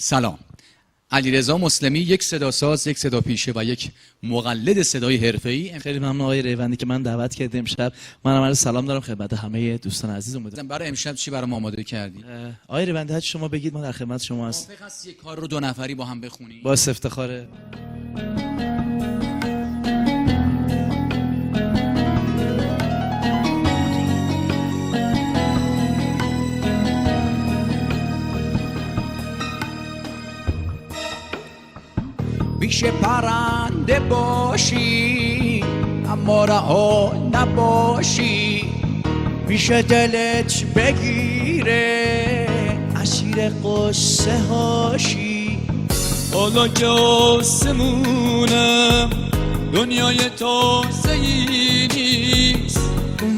سلام. علیرضا مسلمی، یک صداساز، یک صداپیشه و یک مقلد صدای حرفه‌ای. خیلی ممنون آقای ریوندی که من دعوت کردید امشب. من عرض سلام دارم خدمت همه دوستان عزیز. امیدوارم برای امشب چی برام آماده کردی؟ آقای ریوندی هرچی شما بگید ما در خدمت شما هستیم. موافق هستی یک کار رو دو نفری با هم بخونی؟ با افتخاره. میشه پرنده باشی اما رها نباشی، میشه دلت بگیره اسیر قصه هاشی. حالا که آسمونم دنیای تازه‌ای نیست،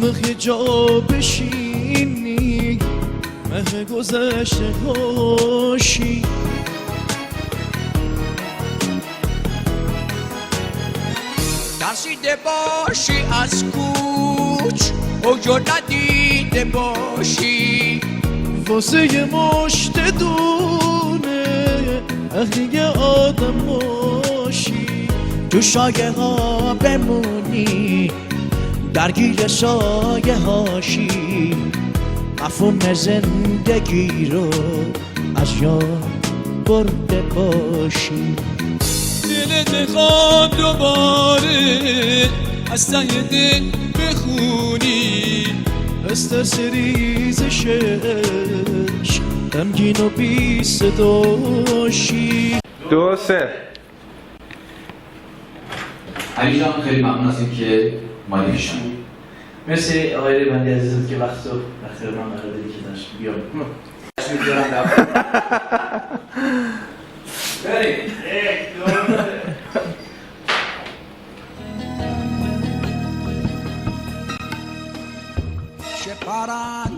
مخی جا بشینی مه گذشته هاشی. ترسیده باشی از کوچ اوجو ندیده باشی، واسه مشت دونه اخیه آدم باشی. تو شایه ها بمونی درگیر سایه هاشی، مفهوم زندگی رو از یاد برده باشی. دلت خواب دوباره از ته دل بخونی، استرس ریزشش غمگین و بی صداشی. 2 3 علی جان خیلی ممنون از اینکه مالی پیشم. مرسی آقای ریوندی عزیزم که وقت من قرار دادی که داشت بیام. بریم. چه پرنده